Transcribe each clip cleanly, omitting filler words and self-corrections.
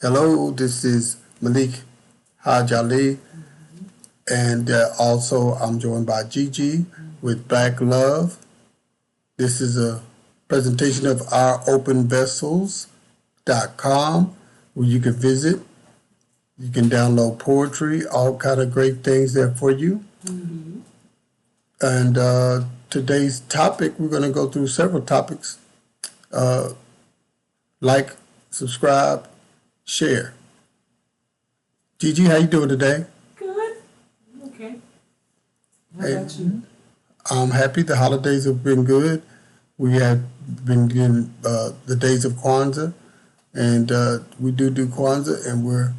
Hello, this is Malik Hajji, and also I'm joined by Gigi with Black Love. This is a presentation of ouropenvessels.com where you can visit. You can download poetry, all kind of great things there for you. And today's topic, we're going to go through several topics. Like, subscribe, share. Gigi, how you doing today? Good. Okay. How about you? I'm happy. The holidays have been good. We have been getting the days of Kwanzaa, and we do Kwanzaa, and we're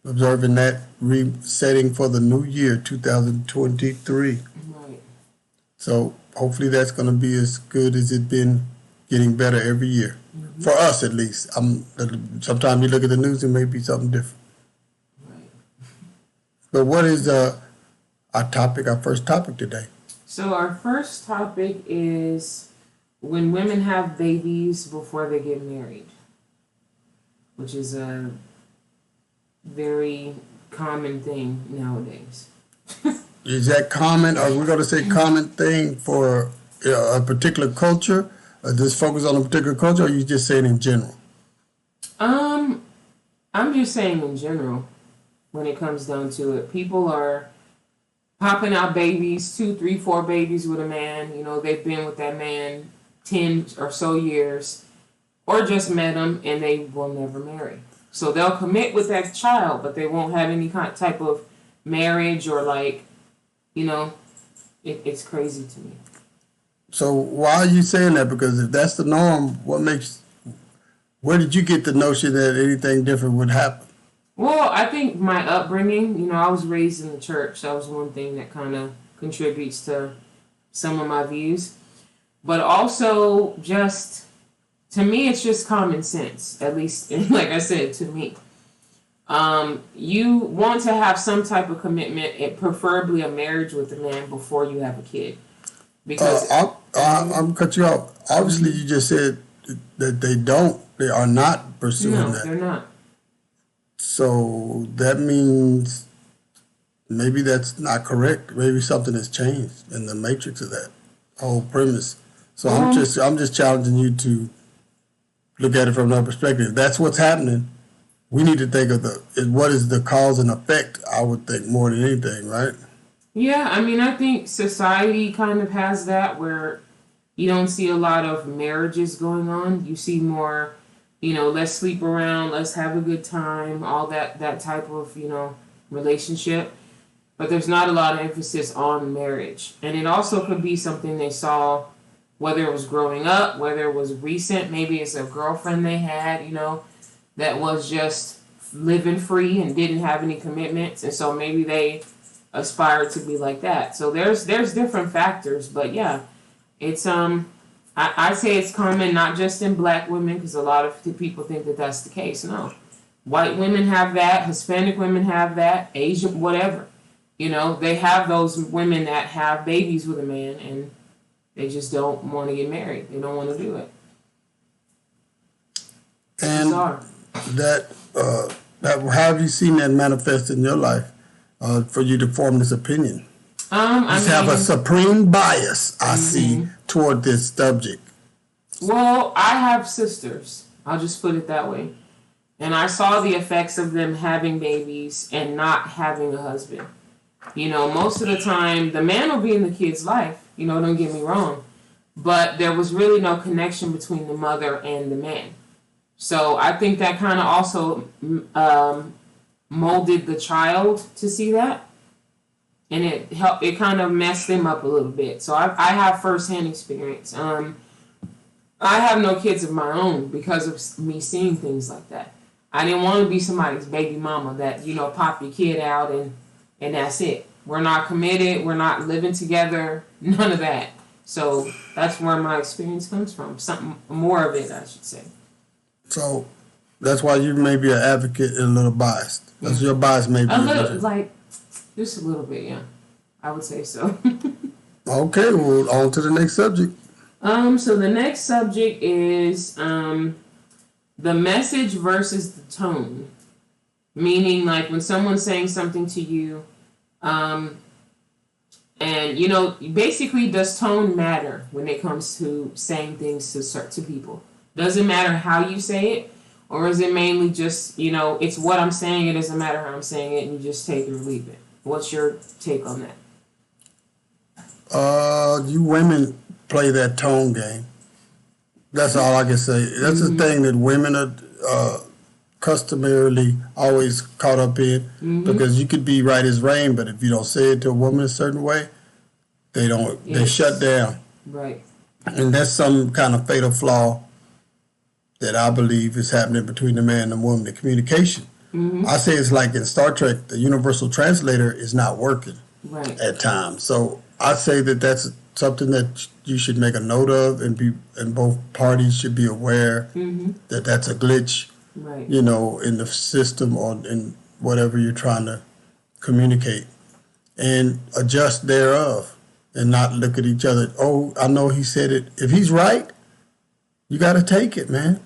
observing that resetting for the new year, 2023. Right. So hopefully that's going to be as good as it's been, getting better every year. For us, at least. Sometimes you look at the news, it may be something different. Right. But what is our first topic today? So our first topic is when women have babies before they get married, which is a very common thing nowadays. Is that common? Are we going to say common thing for a particular culture? Just focus on a particular culture, or are you just saying in general? I'm just saying in general, when it comes down to it. People are popping out babies, 2, 3, 4 babies with a man. You know, they've been with that man 10 or so years, or just met him, and they will never marry. So they'll commit with that child, but they won't have any type of marriage or it's crazy to me. So why are you saying that? Because if that's the norm, where did you get the notion that anything different would happen? Well, I think my upbringing, I was raised in the church. That was one thing that kind of contributes to some of my views. But also just, to me, it's just common sense, at least, like I said, to me. You want to have some type of commitment, and preferably a marriage with a man before you have a kid. Because I'm cut you off. Obviously, you just said that they are not pursuing that. No, they're not. So that means maybe that's not correct. Maybe something has changed in the matrix of that whole premise. So I'm just challenging you to look at it from another perspective. If that's what's happening, we need to think of what is the cause and effect, I would think, more than anything, right? Yeah, I think society kind of has that where you don't see a lot of marriages going on. You see more, let's sleep around, let's have a good time, all that type of, relationship. But there's not a lot of emphasis on marriage. And it also could be something they saw, whether it was growing up, whether it was recent, maybe it's a girlfriend they had, that was just living free and didn't have any commitments. And so maybe they aspire to be like that. So there's different factors, but yeah, it's I say it's common not just in black women, because a lot of people think that that's the case. No, white women have that, Hispanic women have that, Asian, whatever. They have those women that have babies with a man and they just don't want to get married. They don't want to do it. And that how have you seen that manifest in your life? For you to form this opinion? Have a supreme bias, I see, toward this subject. Well, I have sisters. I'll just put it that way. And I saw the effects of them having babies and not having a husband. Most of the time, the man will be in the kid's life, don't get me wrong. But there was really no connection between the mother and the man. So I think that kind of also molded the child to see that, and it kind of messed them up a little bit. So I have firsthand experience. I have no kids of my own because of me seeing things like that. I didn't want to be somebody's baby mama that pop your kid out and that's it. We're not committed, we're not living together, none of that. So that's where my experience comes from. Something more of it, I should say. So that's why you may be an advocate and a little biased. That's your bias, maybe. A little, just a little bit, yeah. I would say so. Okay, well, on to the next subject. So the next subject is the message versus the tone. Meaning, like when someone's saying something to you, and basically, does tone matter when it comes to saying things to people? Does it matter how you say it, or is it mainly just it's what I'm saying? It doesn't matter how I'm saying it, and you just take it or leave it. What's your take on that? You women play that tone game. That's all I can say. That's the thing that women are customarily always caught up in, because you could be right as rain, but if you don't say it to a woman a certain way, they don't. Yes. They shut down. Right. And that's some kind of fatal flaw that I believe is happening between the man and the woman, the communication. I say it's like in Star Trek, the universal translator is not working at times. So I say that that's something that you should make a note of, and both parties should be aware that that's a glitch, in the system or in whatever you're trying to communicate, and adjust thereof, and not look at each other. Oh, I know he said it. If he's right, you got to take it, man.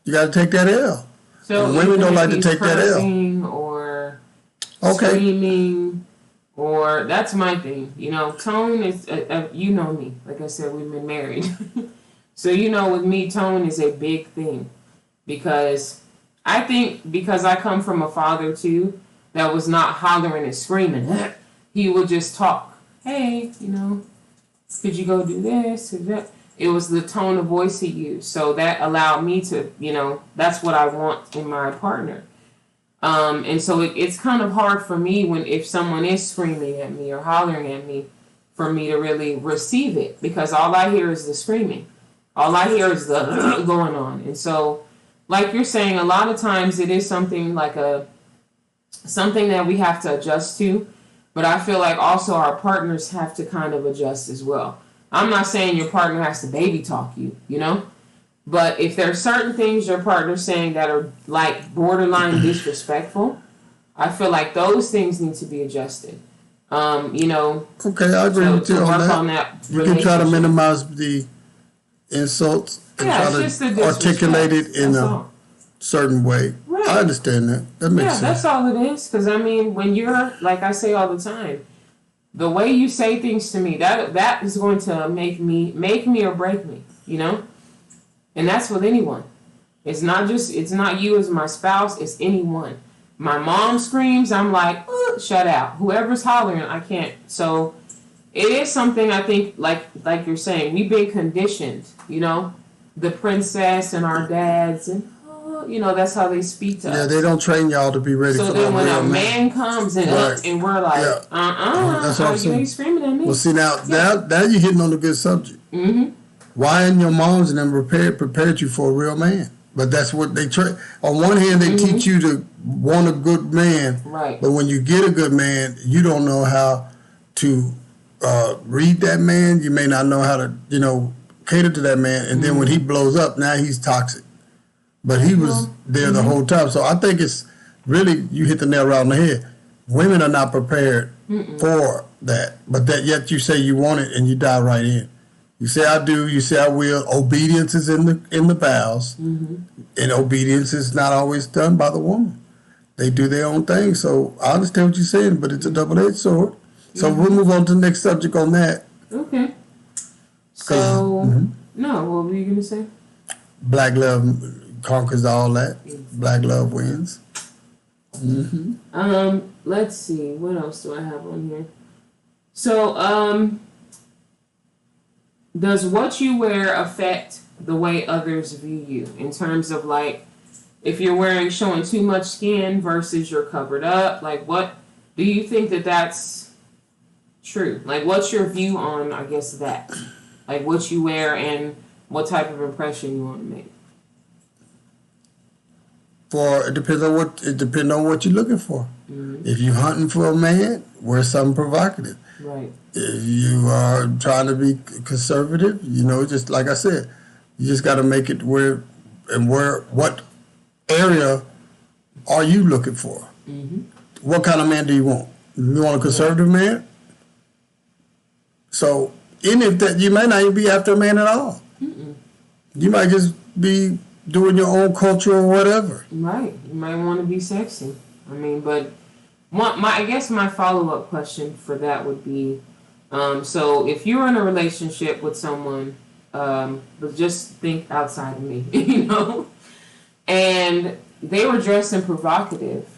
You got to take that L. So and women don't like to take that L. Or screaming, or that's my thing. Tone is, you know me. Like I said, we've been married. So, with me, tone is a big thing. Because I think because I come from a father, too, that was not hollering and screaming. He would just talk. Hey, could you go do this or that? It was the tone of voice he used. So that allowed me to, that's what I want in my partner. And so it's kind of hard for me if someone is screaming at me or hollering at me, for me to really receive it, because all I hear is the screaming. All I hear is the going on. And so, like you're saying, a lot of times it is something like something that we have to adjust to, but I feel like also our partners have to kind of adjust as well. I'm not saying your partner has to baby talk you, but if there are certain things your partner's saying that are like borderline disrespectful, I feel like those things need to be adjusted. Okay, I agree with you on that. You can try to minimize the insults and try to articulate it in a certain way. Right. I understand that. That makes sense. Yeah, that's all it is. Because, when you're, like I say all the time, the way you say things to me, that is going to make me or break me, And that's with anyone. It's not you as my spouse, it's anyone. My mom screams, I'm like, shut out. Whoever's hollering, I can't. So it is something I think, like you're saying, we've been conditioned, the princess and our dads, and that's how they speak to us. Yeah, they don't train y'all to be ready for that. So then when a man comes and we're like, that's what I'm saying. You screaming at me. Well, see, now you're hitting on a good subject. Why and your moms and them prepared you for a real man? But that's what they train. On one hand, they teach you to want a good man. Right. But when you get a good man, you don't know how to read that man. You may not know how to, cater to that man. And then when he blows up, now he's toxic. But he was there the whole time. So I think it's really, you hit the nail right on the head. Women are not prepared for that. But yet you say you want it and you dive right in. You say I do, you say I will. Obedience is in the vows. And obedience is not always done by the woman. They do their own thing. So I understand what you're saying, but it's a double-edged sword. So we'll move on to the next subject on that. Okay. So, no, what were you going to say? Black love conquers all that. Black love wins. Let's see. What else do I have on here? So, does what you wear affect the way others view you in terms of, like, if you're showing too much skin versus you're covered up? Like, what do you think that's true? Like, what's your view on, I guess, that? Like, what you wear and what type of impression you want to make? It depends on what you're looking for. If you're hunting for a man, wear something provocative. Right. If you are trying to be conservative, just like I said, you just got to make it what area are you looking for? What kind of man do you want? You want a conservative man? So, even if that, you might not even be after a man at all. You might just be doing your own culture or whatever. Right. You might want to be sexy. I mean, but I guess my follow-up question for that would be, so if you're in a relationship with someone, but just think outside of me, you know, and they were dressed and provocative,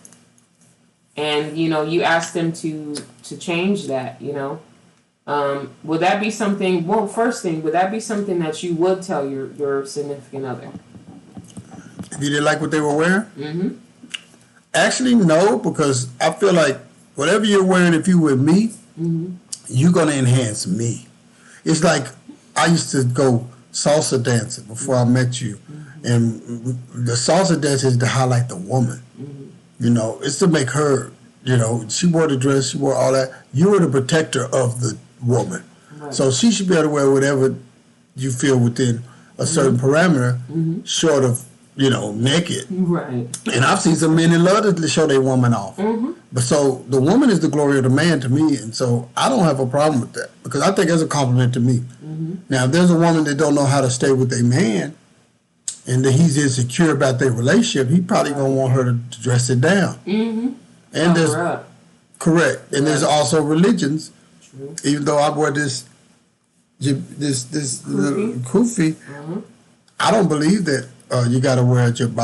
and, you know, you asked them to change that, you know, would that be something, well, first thing, would that be something that you would tell your significant other? If you didn't like what they were wearing? Mm-hmm. Actually, no, because I feel like whatever you're wearing, if you with me, you're going to enhance me. It's like I used to go salsa dancing before I met you. And the salsa dance is to highlight the woman. You know, it's to make her, you know, she wore the dress, she wore all that. You were the protector of the woman. Right. So she should be able to wear whatever you feel within a certain parameter, short of, you know, naked. Right. And I've seen some men that love to show their woman off. But so the woman is the glory of the man to me, and so I don't have a problem with that because I think it's a compliment to me. Now, if there's a woman that don't know how to stay with a man, and that he's insecure about their relationship, he probably gonna want her to dress it down. And there's correct, and there's also religions. True. Even though I wear this kufi, I don't believe that you got to wear a hijab.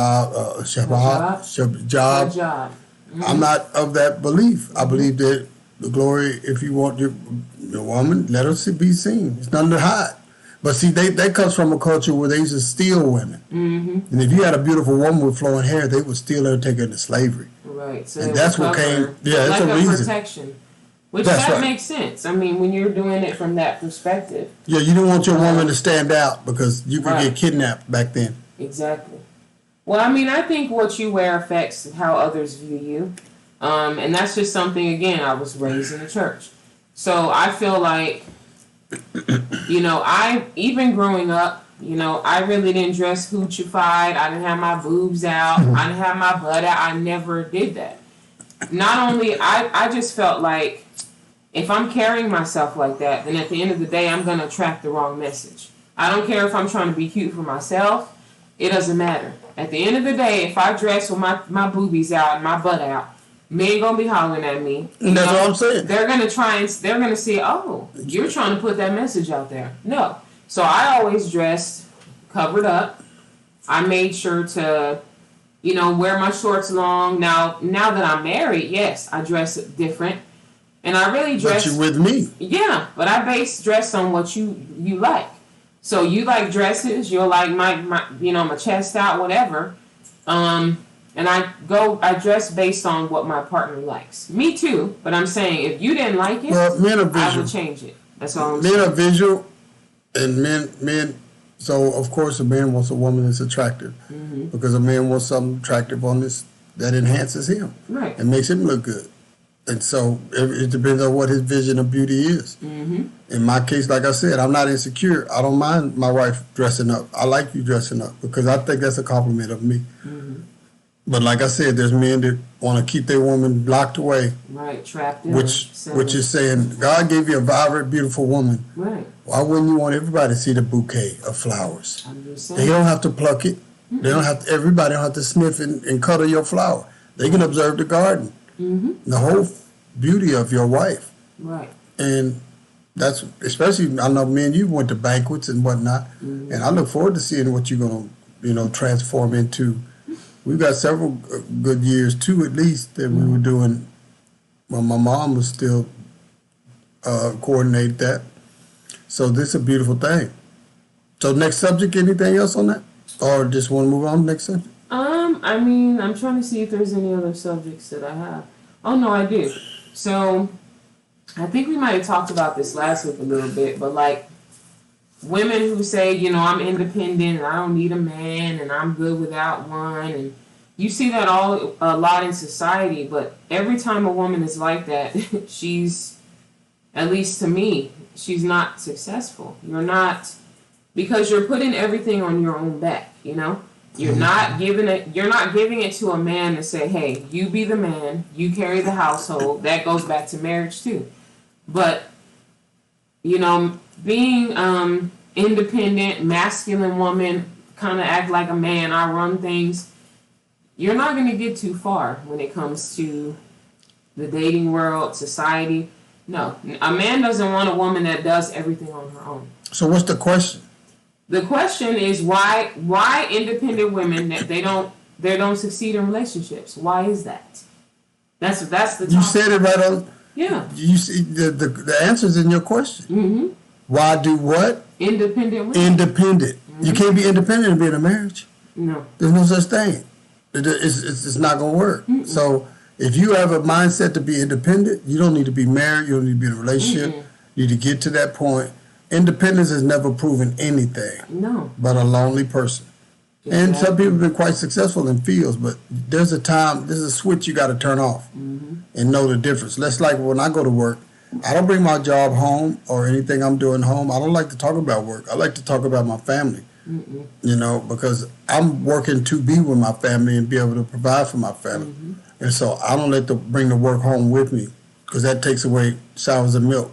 I'm not of that belief. I believe that the glory, if you want your woman, let her be seen. It's nothing to hide. But see, that comes from a culture where they used to steal women. And if you had a beautiful woman with flowing hair, they would steal her and take her into slavery. Right. So and that's what came. Yeah, that's like a reason. Protection. Which that's that right. makes sense. I mean, when you're doing it from that perspective. Yeah, you don't want your woman to stand out because you could get kidnapped back then. Exactly. Well, I mean, I think what you wear affects how others view you. And that's just something, again, I was raised in the church. So I feel like, you know, even growing up, you know, I really didn't dress hoochified. I didn't have my boobs out. I didn't have my butt out. I never did that. Not only, I just felt like if I'm carrying myself like that, then at the end of the day, I'm going to attract the wrong message. I don't care if I'm trying to be cute for myself. It doesn't matter. At the end of the day, if I dress with my boobies out and my butt out, men gonna be hollering at me. That's what I'm saying. They're gonna they're gonna say, oh, you're trying to put that message out there. No. So I always dressed covered up. I made sure to, you know, wear my shorts long. Now that I'm married, yes, I dress different. And I really dress. But you're with me. Yeah, but I base dress on what you like. So you like dresses, you'll like my you know, my chest out, whatever. And I dress based on what my partner likes. Me too, but I'm saying if you didn't like it, well, men are visual. I would change it. That's all I'm saying. Men are visual, and men. So of course, a man wants a woman that's attractive, because a man wants something attractive on this that enhances him, right, and makes him look good. And so it depends on what his vision of beauty is. In my case, like I said, I'm not insecure. I don't mind my wife dressing up. I like you dressing up because I think that's a compliment of me. But like I said, there's men that want to keep their woman locked away. Right, trapped in. Which is saying, God gave you a vibrant, beautiful woman. Right. Why wouldn't you want everybody to see the bouquet of flowers? I'm just saying. They don't have to pluck it. They don't have to, everybody don't have to sniff and cuddle your flower. They can observe the garden. The whole beauty of your wife. Right. And that's, especially, I know me and you went to banquets and whatnot, and I look forward to seeing what you're going to, you know, transform into. We've got several good years, too, at least, that we were doing when my mom was still coordinate that. So this is a beautiful thing. So next subject, anything else on that? Or just want to move on to the next subject? I mean, I'm trying to see if there's any other subjects that I have. Oh, no, I do. So I think we might have talked about this last week a little bit, but like women who say, you know, I'm independent and I don't need a man and I'm good without one. And you see that a lot in society, but every time a woman is like that, she's, at least to me, she's not successful. You're not, because you're putting everything on your own back, you know? You're not giving it to a man to say, hey, you be the man, you carry the household. That goes back to marriage too. But, you know, being independent, masculine woman kind of act like a man, I run things, you're not going to get too far when it comes to the dating world, society. No, a man doesn't want a woman that does everything on her own. So what's the question? The question is why independent women that they don't succeed in relationships. Why is that? That's the topic. You said it right on. Yeah. You see the answer's in your question. Mm-hmm. Why do what? Independent women. Independent. Mm-hmm. You can't be independent and be in a marriage. No. There's no such thing. It's not going to work. Mm-mm. So if you have a mindset to be independent, you don't need to be married. You don't need to be in a relationship. Mm-mm. You need to get to that point. Independence has never proven anything. No. But a lonely person. Exactly. And some people have been quite successful in fields, but there's a switch you got to turn off and know the difference. That's like when I go to work, I don't bring my job home or anything I'm doing home. I don't like to talk about work. I like to talk about my family, because I'm working to be with my family and be able to provide for my family. And so I don't bring the work home with me because that takes away showers of milk.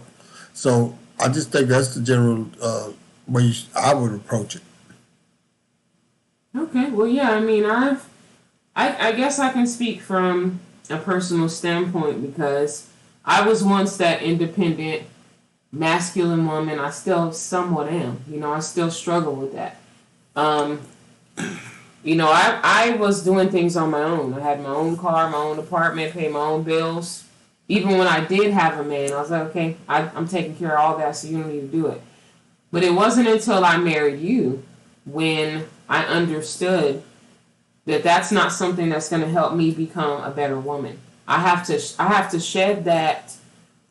So I just think that's the general way I would approach it. Okay, well, yeah, I mean, I guess I can speak from a personal standpoint because I was once that independent, masculine woman. I still somewhat am. I still struggle with that. I was doing things on my own. I had my own car, my own apartment, paid my own bills. Even when I did have a man, I was like, okay, I'm taking care of all that, so you don't need to do it. But it wasn't until I married you when I understood that that's not something that's going to help me become a better woman. I have to shed that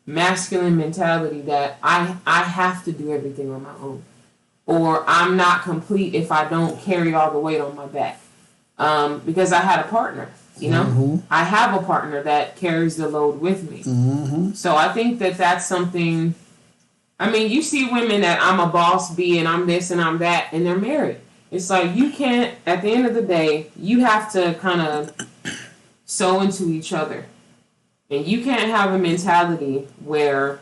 masculine mentality that I have to do everything on my own, or I'm not complete if I don't carry all the weight on my back. Because I had a partner, I have a partner that carries the load with me. So I think that that's something. I mean, you see women that I'm a boss bee and I'm this and I'm that, and they're married. It's like you can't, at the end of the day, you have to kind of sew into each other. And you can't have a mentality where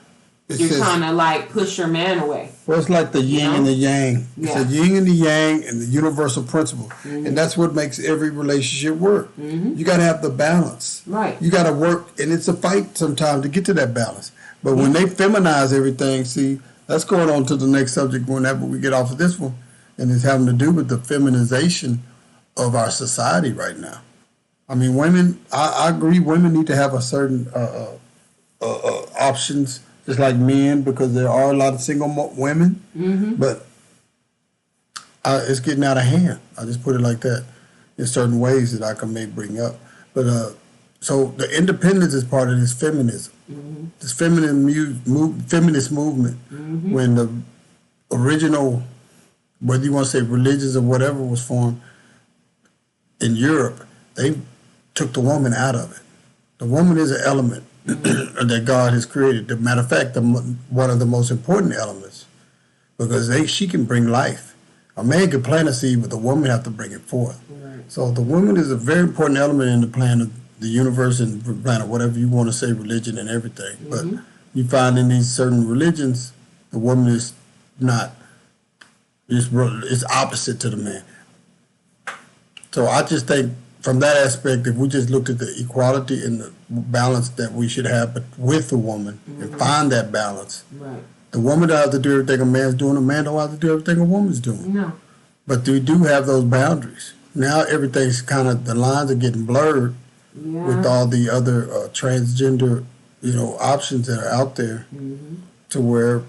you're kind of like push your man away. Well, it's like the yin and the yang. It's the yin and the yang and the universal principle. And that's what makes every relationship work. You got to have the balance. Right. You got to work, and it's a fight sometimes to get to that balance. But when they feminize everything, see, that's going on to the next subject whenever we get off of this one. And it's having to do with the feminization of our society right now. I mean, women, I agree, women need to have a certain options, just like men, because there are a lot of single women. But it's getting out of hand. I just put it like that in certain ways that I can maybe bring up. But so the independence is part of this feminism, this feminist movement. When the original, whether you want to say religions or whatever was formed in Europe, they took the woman out of it. The woman is an element that God has created. As a matter of fact, one of the most important elements, because she can bring life. A man can plant a seed, but the woman has to bring it forth. So the woman is a very important element in the plan of the universe and the planet, whatever you want to say, religion and everything. But you find in these certain religions, the woman is not. It's opposite to the man. So I just think from that aspect, if we just looked at the equality and the balance that we should have with the woman and find that balance, the woman don't have to do everything a man's doing, a man don't have to do everything a woman's doing. No. But we do have those boundaries. Now everything's kind of, the lines are getting blurred with all the other transgender, options that are out there to where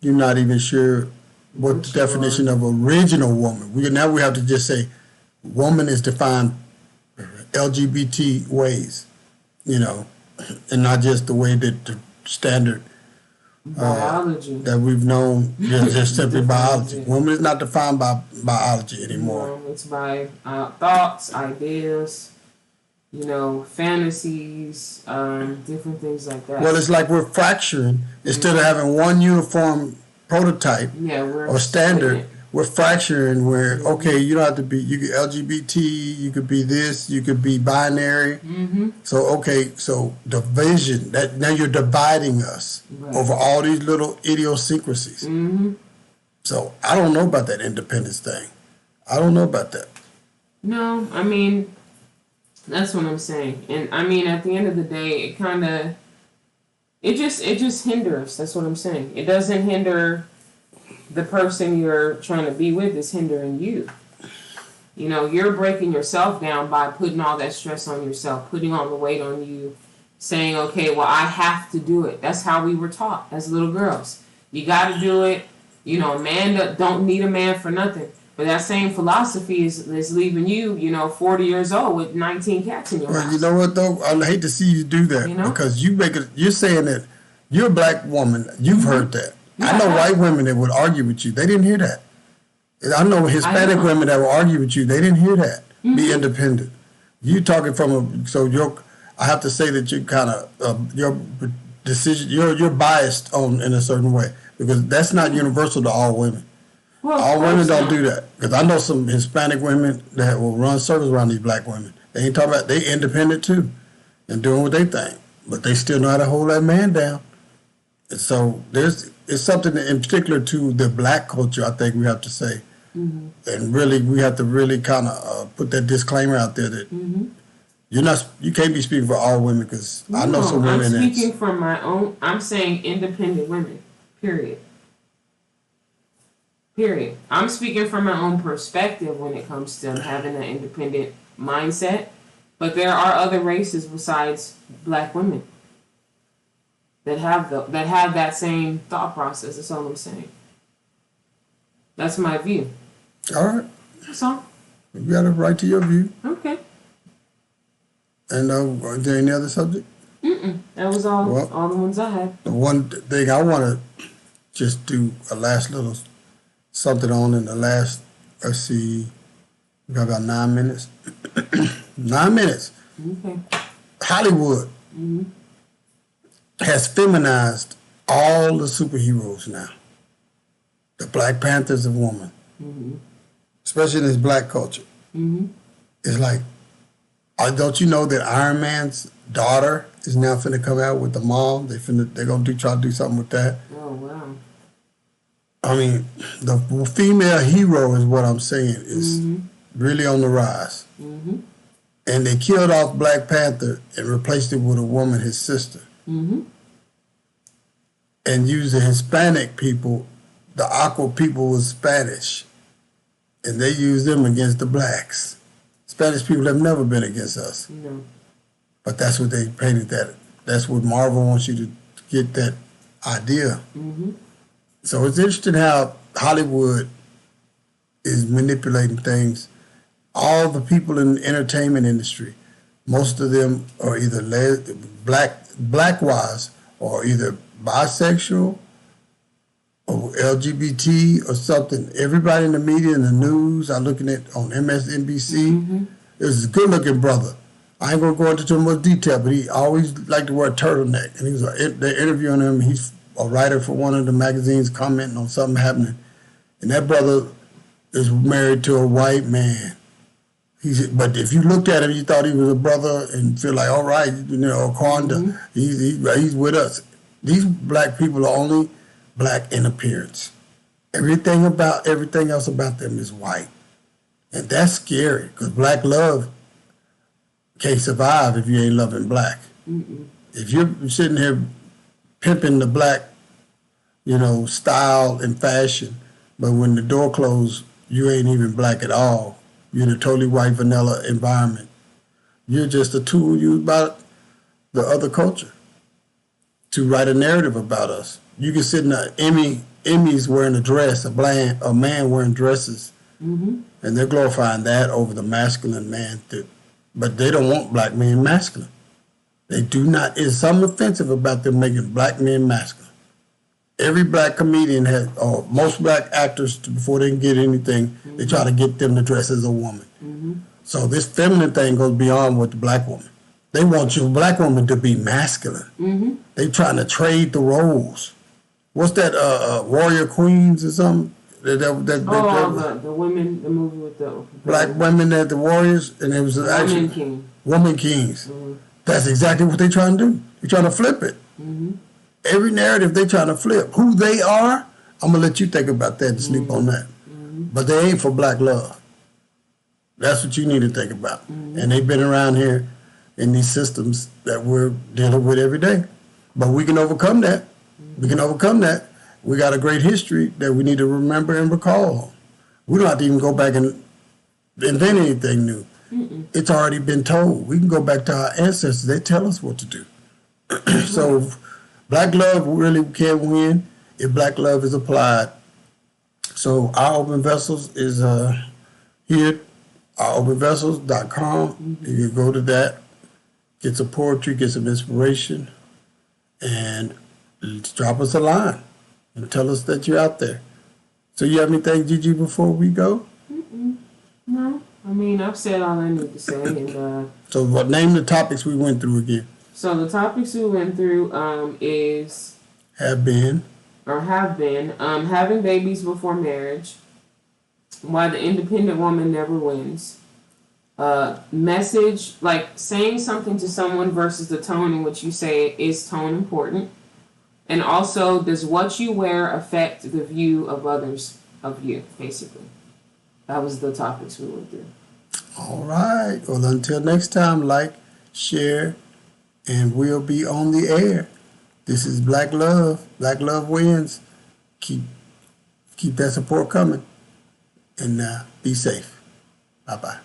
you're not even sure what the definition of original woman. Now we have to just say woman is defined LGBT ways, and not just the way that the standard biology that we've known, just simply biology. Woman is not defined by biology anymore. No, it's by thoughts, ideas, fantasies, different things like that. Well, it's like we're fracturing. Instead of having one uniform prototype or standard, we're fracturing where, okay, you don't have to be, you could LGBT, you could be this, you could be binary. So division, that now you're dividing us over all these little idiosyncrasies. So I don't know about that independence thing. I don't know about that. No, I mean, that's what I'm saying. And I mean, at the end of the day, it just hinders. That's what I'm saying. It doesn't hinder the person you're trying to be with, it's hindering you. You know, you're breaking yourself down by putting all that stress on yourself, putting all the weight on you, saying, okay, well, I have to do it. That's how we were taught as little girls. You got to do it. You know, a man don't need a man for nothing. But that same philosophy is leaving you, 40 years old with 19 cats in your house. Well, you know what though? I hate to see you do that because you're saying that you're a black woman. You've heard that. Yeah, I know white women that would argue with you. They didn't hear that. I know Hispanic women that will argue with you. They didn't hear that. Be independent. You talking from I have to say that you kind of your decision. You're biased in a certain way because that's not universal to all women. Well, all women don't do that because I know some Hispanic women that will run circles around these black women. They ain't talking about they independent too and doing what they think, but they still know how to hold that man down. And so it's something in particular to the black culture. I think we have to say, and really we have to really kind of put that disclaimer out there that you can't be speaking for all women because I know some women. I'm speaking from my own. I'm saying independent women. Period. I'm speaking from my own perspective when it comes to having an independent mindset. But there are other races besides black women that have that same thought process. That's all I'm saying. That's my view. All right. That's all. You got a right to your view. Okay. And is there any other subject? That was all. Well, all the ones I had. The one thing I want to just do a last little something on in the last, let's see, we got about 9 minutes. 9 minutes. Okay. Hollywood has feminized all the superheroes now. The Black Panther's a woman. Especially in this black culture. It's like, don't you know that Iron Man's daughter is now finna come out with the mom? They're gonna try to do something with that. Oh, wow. I mean, the female hero is what I'm saying is really on the rise. And they killed off Black Panther and replaced it with a woman, his sister. And used the Hispanic people, the Aqua people was Spanish. And they used them against the blacks. Spanish people have never been against us. No. But that's what they painted that. That's what Marvel wants you to get that idea. So it's interesting how Hollywood is manipulating things. All the people in the entertainment industry, most of them are either black-wise or either bisexual or LGBT or something. Everybody in the media and the news, I'm looking at on MSNBC, there's a good-looking brother. I ain't going to go into too much detail, but he always liked to wear a turtleneck. And they're interviewing him. He's a writer for one of the magazines commenting on something happening. And that brother is married to a white man. But if you looked at him, you thought he was a brother and feel like, all right, Kwanda, he's with us. These black people are only black in appearance. Everything else about them is white. And that's scary because black love can't survive if you ain't loving black. If you're sitting here pimping the black, style and fashion, but when the door closed, you ain't even black at all. You're in a totally white vanilla environment. You're just a tool used by the other culture to write a narrative about us. You can sit in an Emmys wearing a dress, a man wearing dresses, and they're glorifying that over the masculine man. But they don't want black men masculine. They do not. There's something offensive about them making black men masculine. Every black comedian or most black actors, before they can get anything, they try to get them to dress as a woman. So this feminine thing goes beyond what the black woman. They want your black woman to be masculine. They trying to trade the roles. What's that, Warrior Queens or something? The women, the movie with the black women at the Warriors, and it was actually Woman Kings. That's exactly what they're trying to do. They're trying to flip it. Every narrative they're trying to flip. Who they are, I'm going to let you think about that and sleep on that. But they ain't for black love. That's what you need to think about. And they've been around here in these systems that we're dealing with every day. But we can overcome that. We can overcome that. We got a great history that we need to remember and recall. We don't have to even go back and invent anything new. It's already been told. We can go back to our ancestors. They tell us what to do. So black love really can win if black love is applied. So our open vessels is here, ouropenvessels.com. You can go to that, get some poetry, get some inspiration, and drop us a line and tell us that you're out there. So you have anything, Gigi, before we go? No. I mean, I've said all I need to say. And so name the topics we went through again. So the topics we went through is have been having babies before marriage, why the independent woman never wins, message, like saying something to someone versus the tone in which you say it. Is tone important? And also, does what you wear affect the view of others of you, basically? That was the topics we went through. All right. Well, until next time, like, share, and we'll be on the air. This is Black Love. Black Love wins. Keep that support coming. And be safe. Bye-bye.